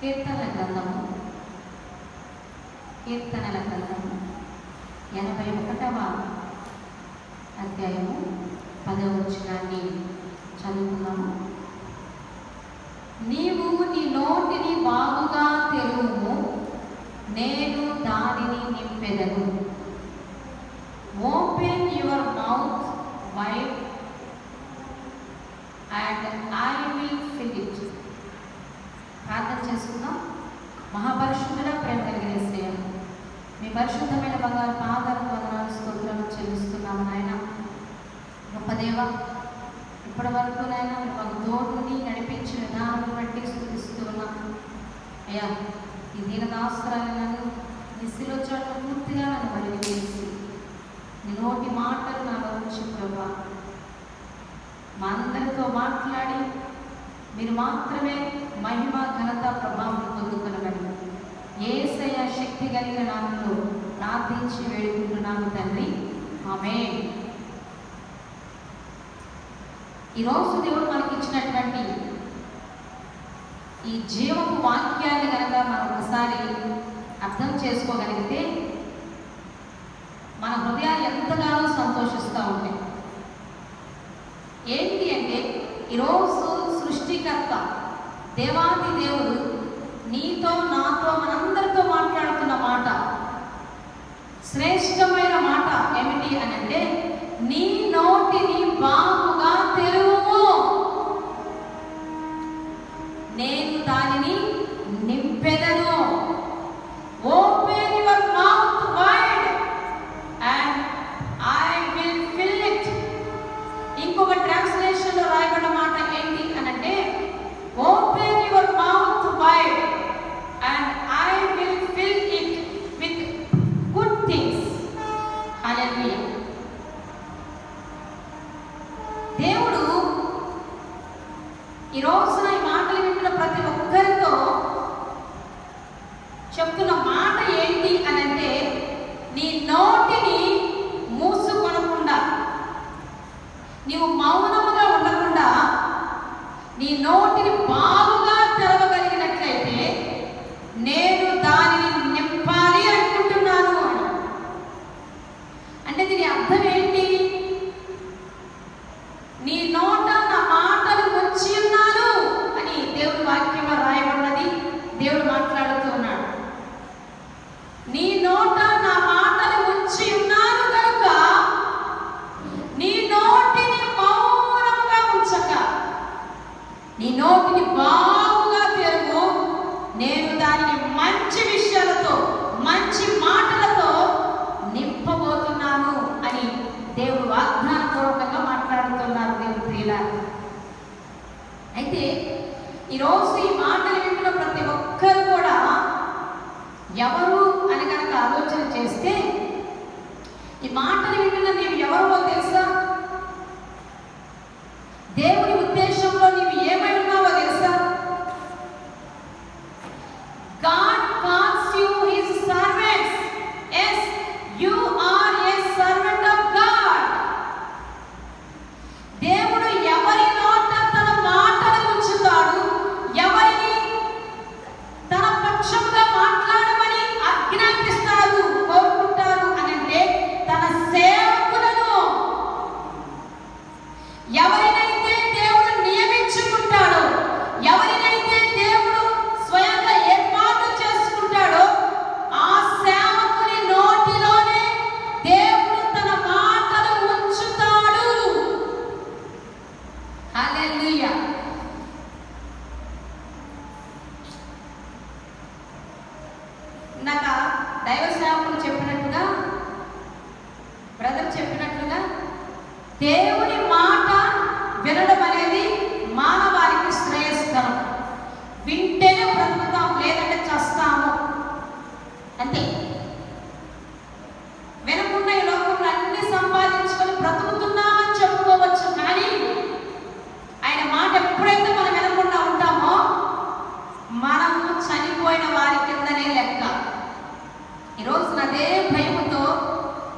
కీర్తనల గ్రంథము 81వ అధ్యాయము 10వ వచనాన్ని చదువుకున్నాము. నీవు నీ నోటిని బాగుగా తెరువుము, నేను దానిని నింపెదను. Open your mouth wide and I will fill it. ప్రార్థన చేసుకుందాం. మహాపరిశుద్ధుడ, ప్రేమ కలిగిన యేసయ్య, మీ పరిశుద్ధమైన బంగారు పాదాలకు వందనాలు స్తోత్రాలు చెల్లిస్తున్నాము నాయన. గొప్ప దేవ, ఇప్పటి వరకు నాయన మాకు తోడుని నడిపించిన విధానం బట్టి స్తుతిస్తూ ఉన్నాము అయ్యా. ఈ దీనదాసరాలను నీ శిలువ చోట్ల పూర్తిగా నన్ను బలి చేసి నీ నోటి మాటలు నాలో ఉంచి ప్రభా, మా అందరితో మాట్లాడి మీరు మాత్రమే మహిమ ఘనత ప్రభావం పొందుకునమని యేసయ్య శక్తి కలిగిన నామములో ప్రార్థించి వేడుకుంటున్నాము తండ్రి, ఆమేన్. ఈరోజు దేవుడు మనకి ఇచ్చినటువంటి ఈ జీవపు వాక్యాన్ని కనుక మనం ఒకసారి అర్థం చేసుకోగలిగితే మన హృదయాలు ఎంతగానో సంతోషిస్తూ ఉంటాయి. ఏంటి అంటే, ఈరోజు సృష్టికర్త దేవాది దేవుడు నీతో నాతో మనందరితో మాట్లాడుతున్న మాట, శ్రేష్టమైన మాట ఏమిటి అని అంటే, నీ నోటిని బాగుగా తెరువుము, నేను దానిని నింపెదను. Open your mouth wide and I will fill it. ఇంకొక ట్రాన్స్లేషన్లో రాయబడిన మాట ఏంటి అని అంటే, open your mouth wide and I will fill it with good things. Hallelujah. దేవుడు ఈ రోజున ఈ మాటలు వింటున్న ప్రతి ఒక్కరితో చెప్తున్న మాట ఏంటి అని అంటే, నీ నోటిని మూసుకొనకుండా, నీవు మౌనముగా ఉండకుండా నీ నోటిని బాగుగా తెరవగలిగినట్లయితే నేను దానిని నింపాలి అనుకుంటున్నాను అని. అంటే దీని అర్థం ఏంటి? నీ నోట నా మాటలు ఉంచి ఉన్నాను అని దేవుడి వాక్యంలో రాయబడినది. దేవుడు మాట్లాడుతూ ఉన్నాడు, నీ నోట నా మాటలు ఉంచి ఉన్నాను కనుక నీ నోటిని మౌనముగా ఉంచక నీ నోటిని బాగుగా తెరువు, నేను దానిని మంచి విషయాలతో మంచి మాటలతో నింపబోతున్నాను అని దేవుడు వాగ్దానపూర్వకంగా మాట్లాడుతున్నారు దేవుడు ప్రియులారా. అయితే ఈరోజు ఈ మాటలు వింటున్న ప్రతి ఒక్కరు కూడా ఎవరు అని కనుక ఆలోచన చేస్తే, ఈ మాటలు వింటున్న నీవు ఎవరో తెలుసా? దేవుని ఉద్దేశంలో నీవు ఏమై ఉన్నావో తెలుసా? God calls you his servants. Yes, you are a servant of God. దేవుడు ఎవరి నోట తన మాటలు ఉంచుతాడు, ఎవరిని తన పక్షంగా మాట్లాడమని ఆజ్ఞాపిస్తాడు, కోరుకుంటారు అని అంటే తన సేవకులను. ఎవరినైతే దేవుడు నియమించుకుంటాడో, ఎవరినైతే దేవుడు స్వయంగా ఏర్పాటు చేసుకుంటాడో ఆ సేవకుని నోటిలోనే దేవుడు తన మాటలు ఉంచుతాడు. హల్లెలూయా. ఇందాక దైవ సేవకులు చెప్పినట్టుగా, బ్రదర్ చెప్పినట్లుగా, దేవుని మాట వినడం అనేది మానవానికి శ్రేయస్కరం. వింటేనే బ్రతుకుతాం, లేదంటే చస్తాము అంతే. వినకుండా ఈ లోకంలో అన్ని సంపాదించుకొని బ్రతుకుతున్నామని చెప్పుకోవచ్చు, కానీ ఆయన మాట ఎప్పుడైతే మనం వినకుండా ఉంటామో మనము చనిపోయిన వారి కిందనే లెక్క. ఈరోజు అదే భయముతో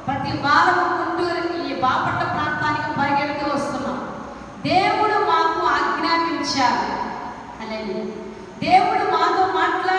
ప్రతి వారం గుంటూరు ఈ బాపట్ల ప్రాంతానికి పరిగెడుతూ వస్తున్నాం. దేవుడు మాకు ఆజ్ఞాపించారు. హల్లెలూయా. దేవుడు మాతో మాట్లాడారు.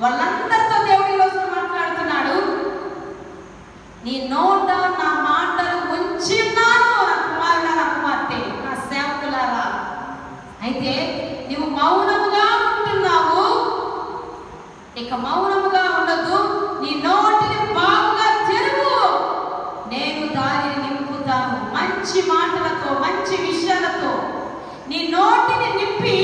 వాళ్ళందరితో దేవుడి రోజు మాట్లాడుతున్నాడు. నీ నోట నా మాటలు ఉంచున్నాను, నా కుమారుడా, నా కుమార్తె, నా సేవకులారా. అయితే నువ్వు మౌనముగా ఉంటున్నావు, ఇక మౌనముగా ఉండదు. నీ నోటిని బాగుగా తెరువు, నేను దానిని నింపుతాను. మంచి మాటలతో, మంచి విషయాలతో నీ నోటిని నింపి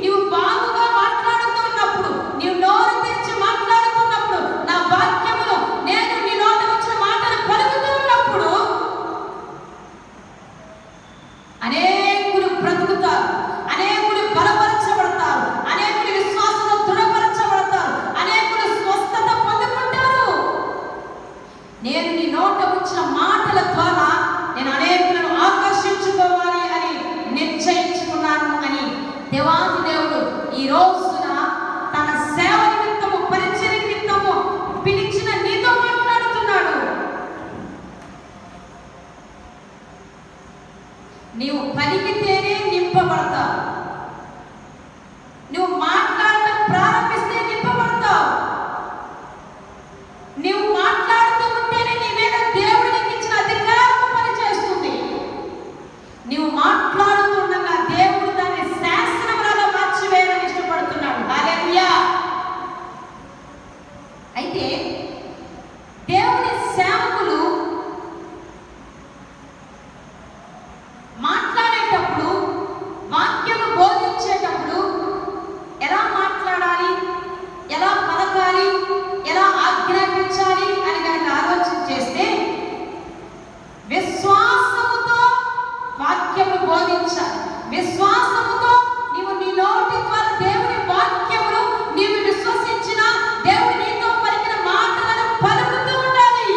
నీవు బాగుగా మాట్లాడుతున్నప్పుడు, నీవు నోరు తెరిచి మాట్లాడుతున్నప్పుడు, నా వాక్యములు నేను నీ నోట వచ్చిన మాటలు పలుకుతూ ఉన్నప్పుడు అనేకులు బ్రతుకుతారు, అనేకులు బలపరచబడతారు, అనేకులు విశ్వాసంలో దృఢపరచబడతారు, అనేకులు స్వస్థత పొందుకుంటారు. నేను నీ నోట వచ్చిన మాటల ద్వారా నేను అనేకులను ఆకర్షించుకోవాలి అని నిశ్చయించుకున్నాను అని దేవాది దేవుడు ఈ రోజున తన సేవ నిమిత్తము, పరిచర్య నిమిత్తము పిలిచిన నీతో మాట్లాడుతున్నాడు. నీవు పలికితేనే నింపబడతావు, నువ్వు మాట్లాడటం ప్రారంభిస్తే నింపబడతావు. నువ్వు మాట్లాడుతూ ఉంటేనే నీ మీద దేవుడు నీకు ఇచ్చిన అధికారం పనిచేస్తుంది. నువ్వు మాట్లాడుతుండగా దేవుడు దాన్ని శాసనములాగా మార్చివేయాలని ఇష్టపడుతున్నాడు. హల్లెలూయా. అయితే దేవుని సేవకులు మాట్లాడేటప్పుడు, వాక్యము బోధించేటప్పుడు ఎలా మాట్లాడాలి, ఎలా పలకాలి, ఎలా ఆజ్ఞాపించాలి అని కనుక ఆలోచన చేస్తే విశ్వాసముతో వాక్యము బోధించాలి. విశ్వాసముతో నీవు నీ నోటి ద్వారా దేవుని వాక్యమును నీవు విశ్వసించిన దేవుడు నీతో పలికిన మాటలను పలుకుతూ ఉండాలి.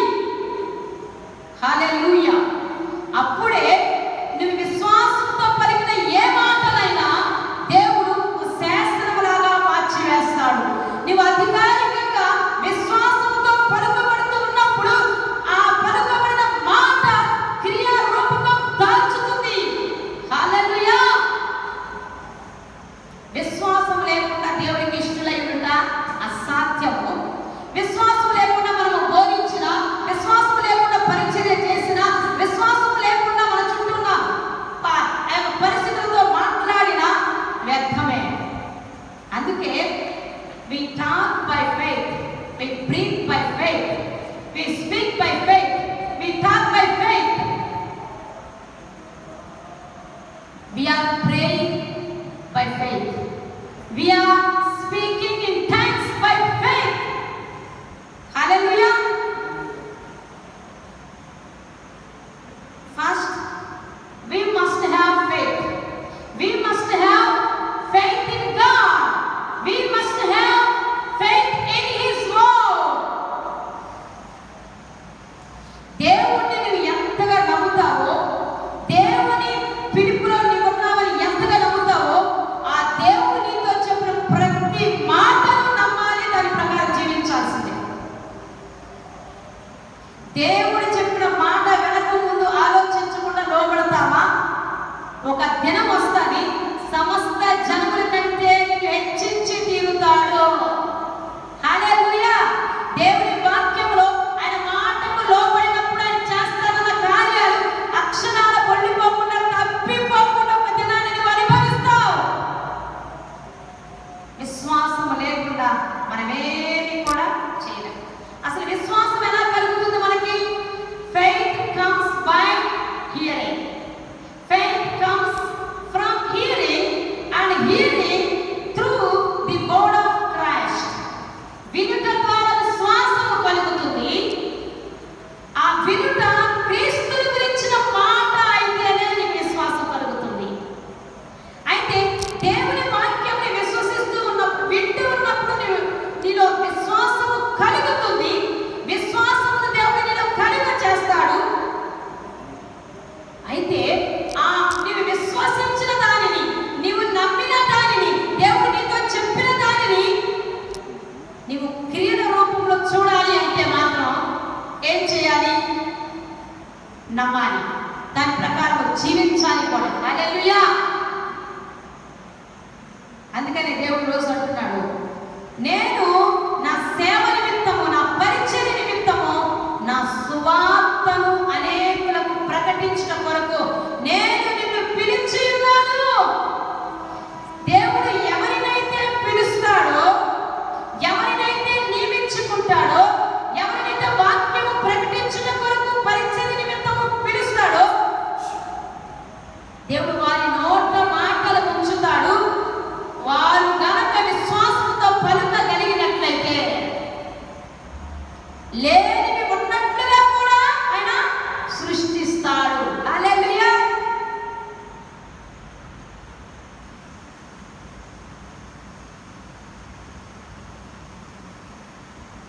హల్లెలూయా. అప్పుడే నువ్వు విశ్వాసంతో పలికిన ఏ మాటలైనా దేవుడు శాసనములాగా మార్చివేస్తాడు. నీవు అధికారికంగా విశ్వాసంతో పలుకబడుతూ ఉన్నప్పుడు ఆ పలుకబడిన మాట క్రియారూపకం దాల్చుతుంది. హల్లెలూయా. విశ్వాసం లేకుండా దేవుడికి ఇష్టలై ఉంట అసాధ్యము. విశ్వాసం లేకుండా మనము బోధించిన, విశ్వాసం లేకుండా పరిచర్య చేసిన, విశ్వాసం లేకుండా మన చుట్టూ ఉన్న పరిస్థితులతో మాట్లాడిన వ్యర్థమే. అందుకే we talk by faith, we breathe by faith, we speak by faith, we talk by faith, we are praying by faith, we are speaking in tongues by faith. Hallelujah. First, we must have faith. We must have faith in God. We must have faith in His word. దేవుణ్ణి నువ్వు ఎంతగా నమ్ముతావో, దేవుని పిలుపులో నీవు ఉన్నావని ఎంతగా నమ్ముతావో, ఆ దేవుడు నీతో చెప్పిన ప్రతి మాటను నమ్మాలి, దాని ప్రకారం జీవించాల్సిందే. దేవుడు చెప్పిన మాట వెనక ముందు ఆలోచించకుండా లోబడతావా? ఒక దినం వస్తుంది, సమస్త జనముల కంటే హెచ్చించి తీరుతాడు. హల్లెలూయా. దేవుని వాక్యంలో ఆయన మాటకు లోబడినప్పుడు ఆయన చేస్తానన్న కార్యాలు అక్షరాల పొల్లిపోకుండా, తప్పిపోకుండా ఒక దినాన్ని నువ్వు అనుభవిస్తావు. విశ్వాసం లేకుండా మనమేమి కూడా చేయలేము. అసలు విశ్వాసం ఎలా కలుగుతుంది మనకి? Faith comes by hearing. Faith comes from hearing and hearing through the word of Christ. వినుట ద్వారా విశ్వాసము కలుగుతుంది. ఆ వినుట క్రీస్తుని గురించిన మాట అయితేనే నీకు విశ్వాసం కలుగుతుంది. అయితే దేవుని వాక్యాన్ని విశ్వసిస్తూ ఉన్నప్పుడు, వింటూ ఉన్నప్పుడు నీలో విశ్వాసము కలుగుతుంది. విశ్వాసమును దేవుడు నీలో కలుగ చేస్తాడు. అయితే నీవు విశ్వసించిన దానిని, నీవు నమ్మిన దానిని, దేవుడు నీతో చెప్పిన దానిని నీవు క్రియల రూపంలో చూడాలి అంటే మాత్రం ఏం చేయాలి? నమ్మాలి, దాని ప్రకారం జీవించాలి కూడా. హల్లెలూయా. అందుకని దేవుడు రోజు అంటున్నాడు, నేను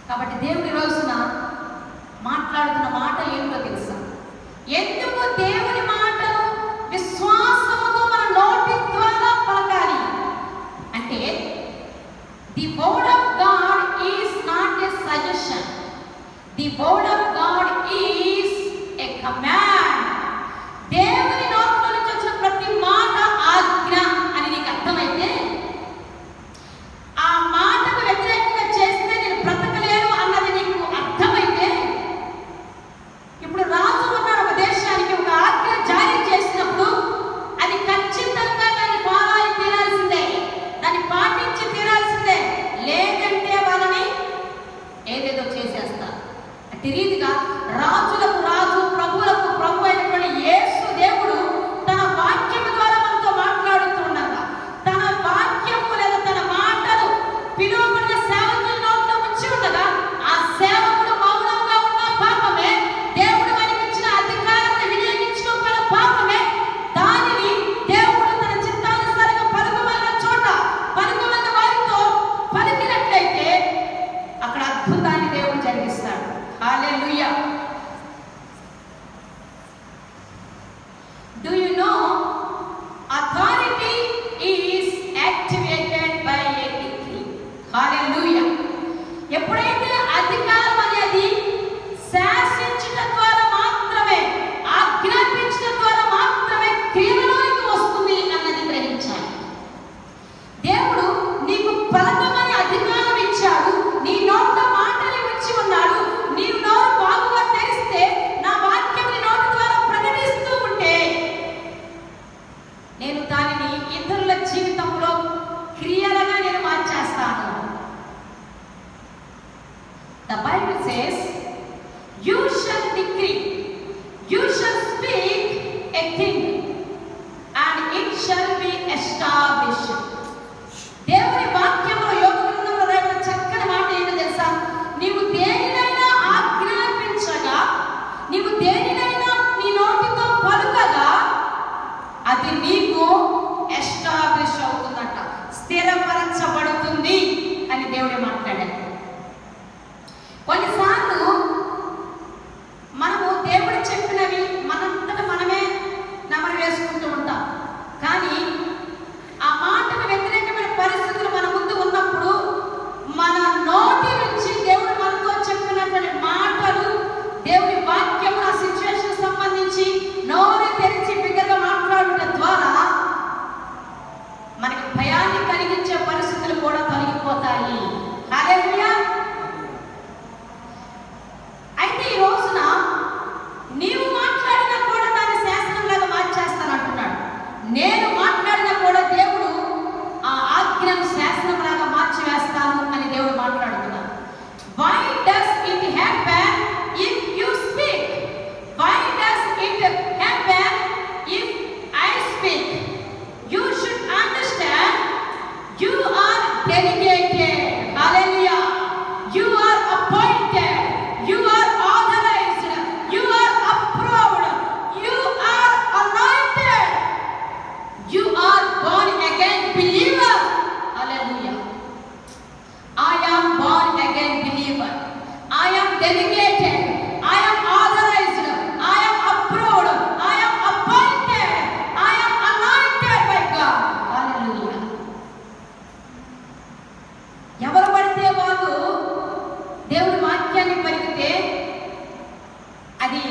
కాబట్టి దేవుడి రోజున మాట్లాడుతున్న మాట ఏమిటో తెలుసా? ఎందుకు దేవుని మాటను విశ్వాసముతో మన నోటి ద్వారా పలకాలి అంటే, the word of God is not a suggestion, the word of God is a command. దేవుని నోట్లో నుంచి వచ్చిన ప్రతి మాట ఆజ్ఞ అని నీకు అర్థమైతే, ఆ మాటకు వ్యతిరేకంగా చేస్తే నేను బ్రతకలేను అన్నది నీకు అర్థమైతే, ఇప్పుడు రాజు ఉన్నాడు ఒక దేశానికి, ఒక ఆజ్ఞ జారీ చేసినప్పుడు అది ఖచ్చితంగా దాన్ని ఫాలో అయి తీరాల్సిందే, దాన్ని పాటించి తీరాల్సిందే, లేదంటే వాళ్ళని ఏదేదో చేసేస్తారు. అట్టి రీతిగా రాజులకు రాజు, ప్రభువులకు ప్రభు అయినటువంటి యేసు దేవుడు తన వాక్యము ద్వారా మనతో మాట్లాడుతూ ఉండగా, తన వాక్యము లేదా తన మాటలు పిలువబడిన సేవకుల నోట్లో ఉంచి ఉండగా, ఆ సేవకుడు మౌనంగా ఉన్న పాపమే, దేవుడు మనకి ఇచ్చిన అధికారాన్ని వినియోగించుకోగల పాపమే. దానిని దేవుడు తన చిత్తానుసారంగా పలుకమన్న చోట పలుకమన్న వారితో పలికినట్లయితే అక్కడ అద్భుతాన్ని దేవుడు జరిగిస్తాడు. హల్లెలూయా. Do you know authority is activated by a decree? Hallelujah. ఎప్పుడైతే అధికారం అనేది శాసించడం ద్వారా మాత్రమే, ఆజ్ఞాపించడం ద్వారా మాత్రమే క్రియలోకి వస్తుంది అన్నది గ్రహించాలి. దేవుడు నీకు పలకమని అధికారం ఇచ్చాడు, నీ నోట్లో మాటలు ఇచ్చి ఉన్నాడు. నీవు నోరు బాగుగా తెరిస్తే, నా వాక్యం నీ నోటి ద్వారా ప్రకటిస్తూ ఉంటే, నేను దానిని ఇతరుల జీవితంలో క్రియలుగా నేను మార్చేస్తాను. The Bible says, you shall decree, you shall speak a thing and it shall be established. దేవుని వాక్యంలో యోగ గ్రంథంలో రాయబడిన చక్కని మాట ఏంటో తెలుసా? నీవు దేనినైనా ఆజ్ఞాపించగా, నీవు దేనినైనా నీ నోటితో పలుకగా, అది నీకు ఎస్టాబ్లిష్ అవుతుందంట, స్థిరపరచబడుతుంది అని దేవుడే మాట్లాడాడు. కొన్నిసార్లు మనము దేవుడు చెప్పినవి మనంతట మనమే నమరు వేసుకుంటూ ఉంటాం. కానీ ఆ మాటకు వ్యతిరేకమైన పరిస్థితులు మన ముందు ఉన్నప్పుడు మన నోటి నుంచి దేవుడు మనతో చెప్పినటువంటి మాటలు, దేవుడి వాక్యం ఆ సిచ్యువేషన్ సంబంధించి నోరు తెరిచి బిగ్గరగా మాట్లాడటం ద్వారా మనకి భయాన్ని కలిగించే పరిస్థితులు కూడా తొలగిపోతాయి. హల్లెలూయా. అయితే ఈ రోజున నీవు మాట్లాడినా కూడా దాన్ని శాసనంలాగా మార్చేస్తాను అంటున్నాడు. నేను మాట్లాడినా కూడా దేవుడు ఆ ఆజ్ఞను శాసనంలాగా మార్చివేస్తాను అని దేవుడు మాట్లాడుతున్నాడు. Why does it happen if you speak? Why does it happen if I speak? You should understand, you are delegated. Hallelujah. You are appointed. You are authorized. You are approved. You are anointed. You are born again believer. Hallelujah. I am born again believer. I am delegated. I am authorized. I am approved. I am appointed. I am anointed by God. Hallelujah. ఎవరు పడితే వాళ్ళు దేవుడి వాక్యాన్ని పలికితే అది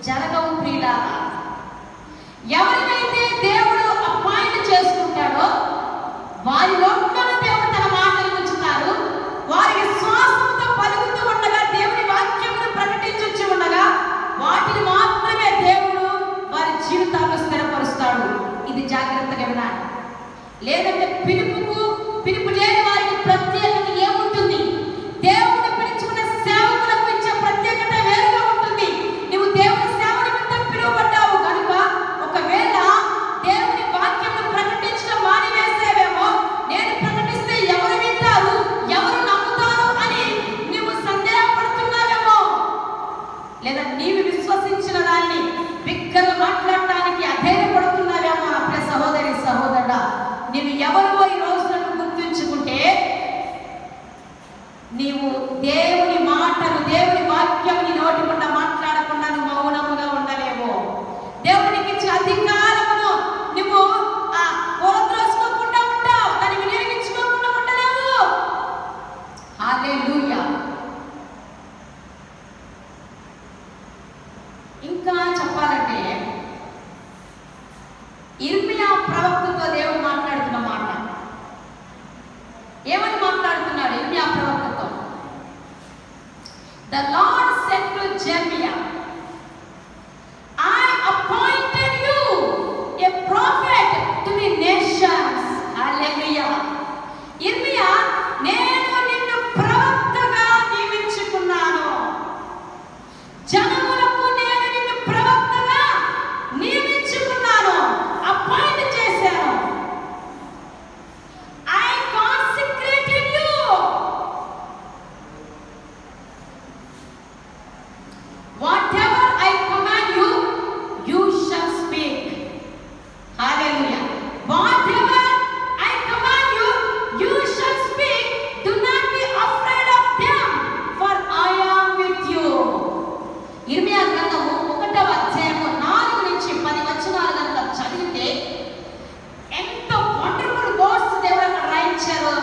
జరగవు ప్రియులారా. ఎవరినైతే దేవుడు అపాయింట్ చేసుకుంటాడో వారి నోట్లోనే దేవుడు తన మాటలు ఉంచుతారు. వారికి శ్వాసంతో పలుకుతూ ఉండగా, దేవుని వాక్యమును ప్రకటించి ఉండగా, వాటిని మాత్రమే దేవుడు వారి జీవితాల్లో స్థిరపరుస్తాడు. ఇది జాగ్రత్తగా వినాలి. లేదంటే పిలుపు లేని వారికి ప్రత్యేకత ఏముంటుంది? దేవుడు పిలుచుకున్న సేవకులకు ఇచ్చే ప్రత్యేకత వేరుగా ఉంటుంది. నువ్వు దేవుని సేవ నిమిత్తం పిలువబడ్డావు కనుక ఒకవేళ దేవుని వాక్యము ప్రకటించడం మానివేసేవేమో, నేను ప్రకటిస్తే ఎవరు వింటారు, ఎవరు నమ్ముతారు అని నువ్వు సందేహపడుతున్నావేమో, లేదా నీవు విశ్వసించిన దాన్ని బిగ్గరగా మాట్లాడటానికి అధైర్యపడుతున్నావేమో. అప్పుడే సహోదరి సహోదరుడా, నీవు ఎవరో ఈ రోజు గుర్తుంచుకుంటే నీవు దేవుని మాటలు, దేవుని వాక్యం నీ నోటి గుండా మాట్లాడకుండా నువ్వు మౌనముగా ఉండలేవు. దేవునికి ఇచ్చే అధికారమును నువ్వు కోల్పోసుకోకుండా ఉంటావు, దాన్ని వినియోగించుకోకుండా ఉండలేవు. హల్లెలూయా. ఇంకా చెప్పాలంటే ఇర్మియా ప్రవక్తతో దేవుడు మాట్లాడుతున్న మాట ఏమని మాట్లాడుతున్నాడు? ఇర్మియా ప్రవక్తతో, The Lord said to Jeremiah, I appointed you a prophet to the nations. Hallelujah. ఇర్మియా, నేను నిన్ను ప్రవక్తగా నియమించుకున్నాను. జనములకు నేను నిన్ను ప్రవక్తగా నియమించుకున్నాను, అపాయింట్ చేశాను. I consecrated you. Whatever I command you, you shall speak. Hallelujah. Whatever I command you, you shall speak. Do not be afraid of them, for I am with you. ఇర్మియా గ్రంథము 1వ అధ్యాయము 4 నుంచి 10 వచనాలు కనుక చదివితే ఎంత వండర్ఫుల్ వర్డ్స్ దేవుడు అక్కడ రాయించారో.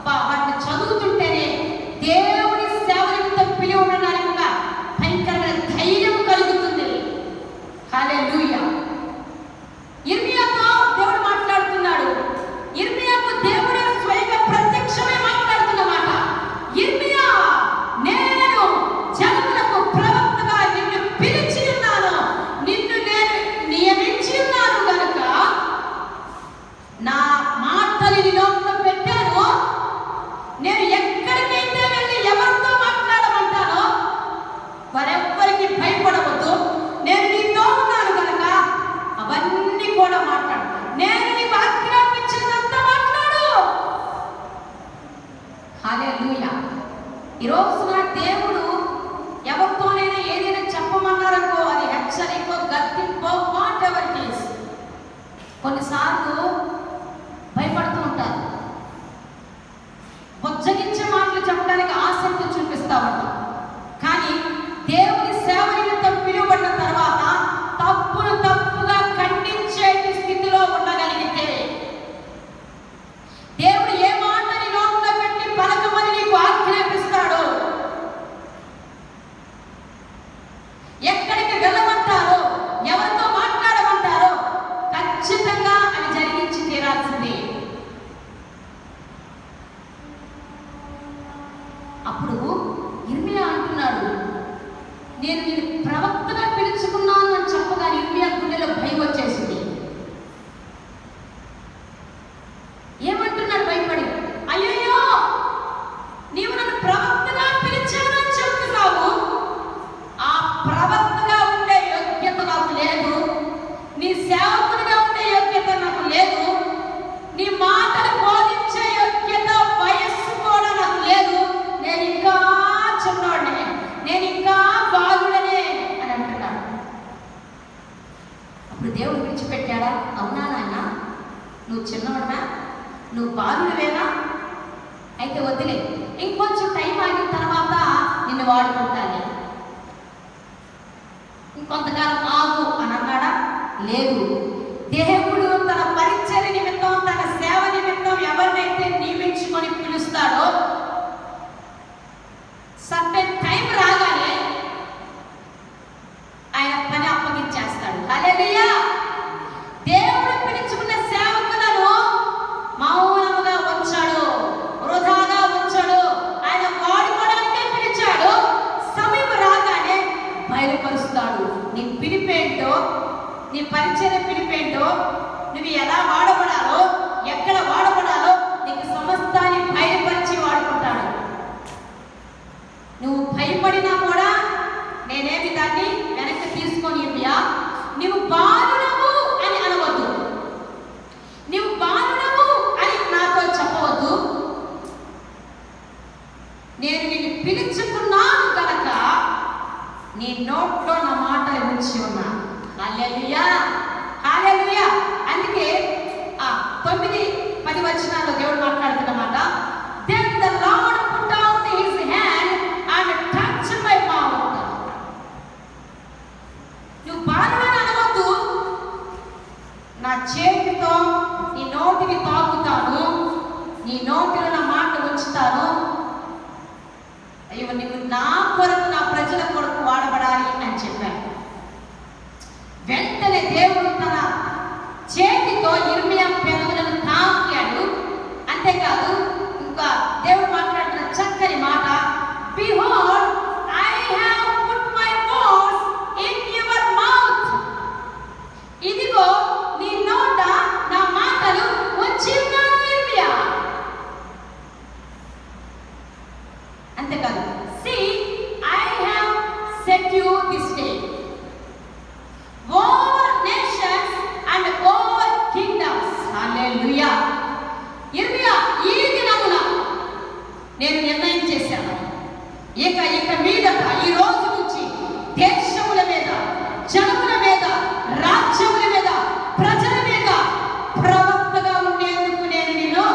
వాటిని చదువుతుంటేనే దేవుని సేవ నిమిత్తం పిలిచి ఉండడానికి ఒక భయంకరమైన ధైర్యం కలుగుతుంది. హల్లెలూయా. ఇర్మియాతో దేవుడు మాట్లాడుతున్నాడు. ఇర్మియాకు దేవుడే స్వయంగా ప్రత్యక్షమై మాట్లాడుతున్నమాట. ఇర్మియా, నేను జనములకు ప్రవక్తగా నిన్ను పిలిచి ఉన్నాను, నిన్ను నేను నియమించి ఉన్నాను గనుక నా మాటలు నీ నోట్లో పెట్టాను. నేను ఎక్కడికైతే వెళ్ళి ఎవరితో మాట్లాడమంటానో వారెవ్వరికి భయపడవద్దు. నేను నీతో ఉన్నాను కనుక అవన్నీ కూడా మాట్లాడు. నేను నీకు ఆజ్ఞాపించినంత మాట్లాడు. హల్లెలూయా. ఈరోజు నా దేవుడు ఎవరితోనైనా ఏదైనా చెప్పమన్నారనుకో, అది హెచ్చరికో, గద్దింపో, వాట్ ఎవర్ ఇట్ ఈస్, కొన్నిసార్లు భయపడుతూ ఉంటారు. బుజ్జగించే మాటలు చెప్పడానికి ఆసక్తి చూపిస్తా ఉంటాం. కానీ దేవుని సేవ నిమిత్తం పిలువబడిన తర్వాత తప్పును తప్పుగా ఖండించే స్థితిలో ఉండగలిగితే, దేవుడు ఏ మాటని నోట్లో పెట్టి పలకమని నీకు ఆజ్ఞాపిస్తాడో, ఎక్కడికి వెళ్ళమంటారో, ఎవరితో మాట్లాడమంటారో ఖచ్చితంగా అవి జరిగించి తీరాల్సిందే. అప్పుడు ఇర్మియా అంటున్నాడు, నేను నిన్ను ప్రవక్తగా పిలుచుకున్నాను అని చెప్పగానే ఇర్మియా గుండెలో భయం వచ్చేసింది. ఏమంటున్నాడు భయపడి? అయ్యయ్యో, నీవు నన్ను ప్రవక్తగా పిలిచానని చెప్తున్నావు, ఆ ప్రవక్తగా ఉండే యోగ్యత నాకు లేదు, నీ సేవకునిగా ఉండే యోగ్యత నాకు లేదు, నీ మాటలు బోధించే యోగ్యత, వయస్సు కూడా నాకు లేదు, నేను ఇంకా చిన్నోడినే, నేను ఇంకా బాలుడనే అని అంటున్నాడు. అప్పుడు దేవుడు విడిచిపెట్టాడా? అవునా నాయన, నువ్వు చిన్నవాడునా, నువ్వు బాలుడివేనా, అయితే వదిలే, ఇంకొంచెం టైం అయిన తర్వాత నిన్ను వాడుకుంటాను, ఇంకొంతకాలం ఆగు అని అన్నాడా? లేదు. దేవుడు తన పరిచర్య నిమిత్తం, తన సేవ నిమిత్తం ఎవరినైతే నియమించుకొని పిలుస్తాడో సర్టెన్ టైం రాగానే ఆయన పని అప్పగించేస్తాడు. హల్లెలూయా. దేవుడు పిలుచుకున్న సేవకులను మౌనముగా ఉంచాడు, వృధాగా ఉంచాడు. ఆయన వాడుకోవడానికే పిలిచాడు. సమయం రాగానే బయలుపరుస్తాడు. నీ పిలిపేంటో, నీ పరిచర్య పిలిపేంటో, నువ్వు ఎలా వాడబడాలో, ఎక్కడ వాడబడాలో నీకు సమస్తాన్ని బయలుపరిచి వాడుకుంటాడు. నువ్వు భయపడినా కూడా నేనేమి దాన్ని వెనక్కి తీసుకొని ఇవ్వా, నువ్వు బాలుడవు అని అనవద్దు, నువ్వు బాలుడవు అని నాతో చెప్పవద్దు. నేను నిన్ను పిలుచుకున్నాను కనుక నీ నోట్లో నా మాటలు ఉంచి ఉన్నా. హల్లెలూయా, హల్లెలూయా. అందుకే 9-10 వచనాల్లో దేవుడు మాట్లాడుతున్నమాట. Then the Lord put down his నేను నిర్ణయం చేశాను, ఇక మీదట ఈ రోజు నుంచి దేశముల మీద, జనముల మీద, రాజ్యముల మీద, ప్రజల మీద ప్రవక్తగా ఉండేందుకు నేను నిన్ను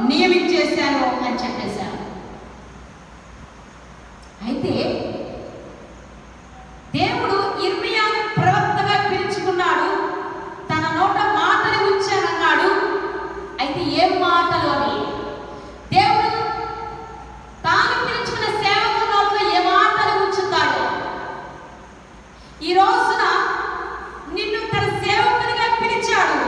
నియమించేశాను అని చెప్పేశాను. అయితే దేవుడు ఇర్మియాను ప్రవక్తగా పిలుచుకున్నాడు, తన నోట మాటలు ఉంచానన్నాడు. అయితే ఏం మాటలు అవి? దేవుడు తాను పిలుచుకున్న సేవకుల నోట్లో ఏ మాటలు ఉంచుతాడు? ఈ రోజున నిన్ను తన సేవకునిగా పిలిచాడు,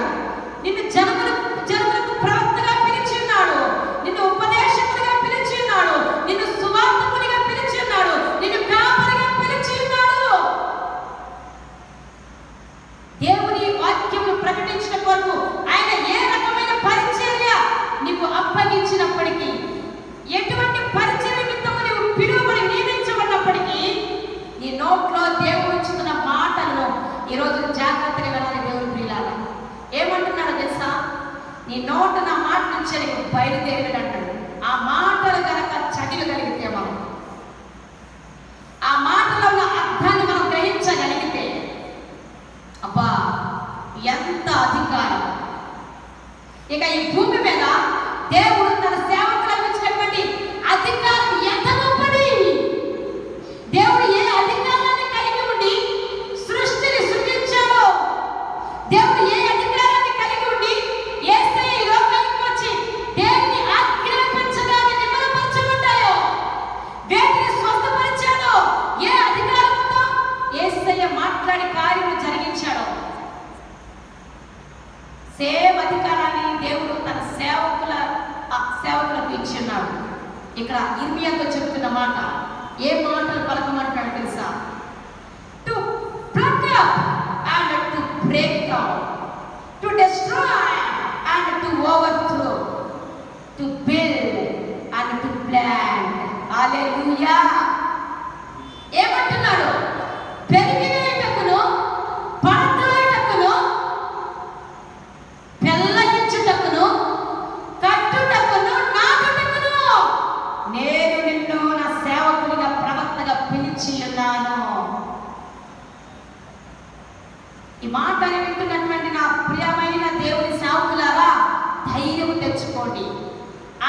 నిన్ను జనములకు ప్రవక్తగా పిలిచి ఉన్నాడు, నిన్ను ఉపదేశకునిగా పిలిచి ఉన్నాడు, నిన్ను సువార్తకునిగా పిలిచి ఉన్నాడు, నిన్ను కాపరిగా పిలిచి ఉన్నాడు. దేవుని వాక్యము ప్రకటించిన కొరకు ఆయన ఏ రకమైన పరిచర్య నీకు అప్పగించినప్పటికీ, ఎటువంటి పరిచర్య నిమిత్తము నీవు పిలువబడి నియమించబడినప్పటికీ, నీ నోట్లో దేవుడు ఉంచుతున్న మాటలను ఈరోజు జాగ్రత్తగా వినాలి. దేవుడు ప్రియులారా ఏమంటున్నాడో తెలుసా? నీ నోట నా మాట నుంచి నీకు బయలుదేరినట్టు అంటాడు. ఆ మాటలు కనుక చదివగలిగితే, మనం ఆ మాటలో ఉన్న అర్థాన్ని మనం గ్రహించగలిగితే, అబ్బా ఎంత అధికారం! ఇక ఈ భూమి మీద దేవుడు తన సేవకులకు ఇచ్చినటువంటి అధికారం ఎంత గొప్పది! దేవుడు ఏ అధికారాన్ని కలిగి ఉండి సృష్టిని సృష్టించాడో, దేవుడు ఏ అధికారాన్ని కలిగి ఉండి యేసయ్య ఈ లోకానికి వచ్చి దేవుని ఆజ్ఞాపించగానే నిమ్మలపరచబడ్డాయో, వేటిని స్వస్థపరిచాడో, ఏ అధికారంతో యేసయ్య మాట్లాడి కార్యము జరిగించాడో, సేవ అధికారాన్ని దేవుడు తన సేవకులకు ఇచ్చి ఉన్నాడు. ఇక్కడ ఇర్మియాతో చెప్తున్న మాట, ఏ మాటలు పలకమంటాడు తెలుసా? To pluck up and to break down, to destroy and to overthrow, to build and to plant. Hallelujah! ఏమంటున్నాడు? పెరిగివేయుటకును, పడద్రోయుటకును, పెళ్ళగించుటకును, కట్టుటకును, నాటుటకును నేను నిన్ను నా సేవకునిగా ప్రవక్తగా పిలిచి ఉన్నాను. ఈ మాటలు వింటున్నటువంటి నా ప్రియమైన దేవుని సేవకులారా, ధైర్యం తెచ్చుకోండి.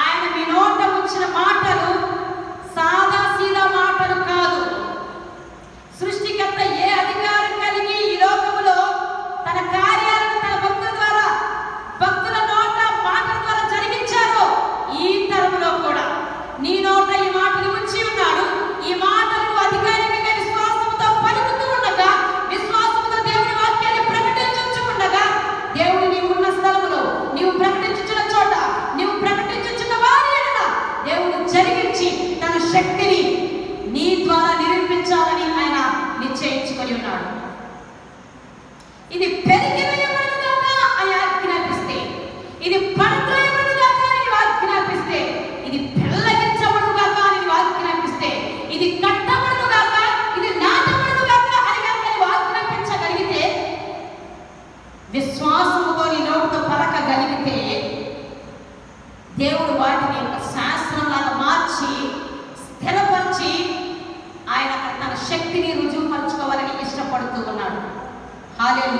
ఆయన మీ నోట వచ్చిన మాటలు సాదా సీదా మాటలు కాదు. సృష్టికర్త ఏ అధికారం కలిగి ఈ లోకములో తన కార్యాలను తన భక్తుల నోట మాటల ద్వారా జరిగించారో, ఈ తరములో కూడా నీ నోట ఈ మాటలు ఉంచి ఉన్నాడు. ఈ మాటలను అధికారికంగా విశ్వాసంతో పలుకుతూ ఉండగా, విశ్వాసంతో దేవుని వాక్యాన్ని ప్రకటించు ఉండగా, దేవుడు నీవు ఉన్న స్థలములో, నీవు ప్రకటించుచున్న చోట, నీవు ప్రకటించుచున్న వారి ఎడల దేవుడు జరిగించి తన శక్తిని నీ ద్వారా నిరూపించాలని ఆయన నిశ్చయించుకొని ఉన్నాడు. ఇది పెరిగివేయబడుగాక అని ఆజ్ఞాపిస్తే, ఇది పడద్రోయబడుగాక అని ఆజ్ఞాపిస్తే, ఇది పెళ్ళగించబడుగాక అని ఆజ్ఞాపిస్తే, ఇది కట్టబడుగాక, ఇది నాటబడుగాక అని ఆజ్ఞాపించగలిగితే, విశ్వాసముతో నీ నోటితో పలకగలిగితే, దేవుడు వాటిని ఒక శాస్త్రంలాగా మార్చి స్థిరపరిచి ఆయన తన శక్తిని రుజువుపరచుకోవాలని ఇష్టపడుతూ ఉన్నాడు. హల్లెలూయా!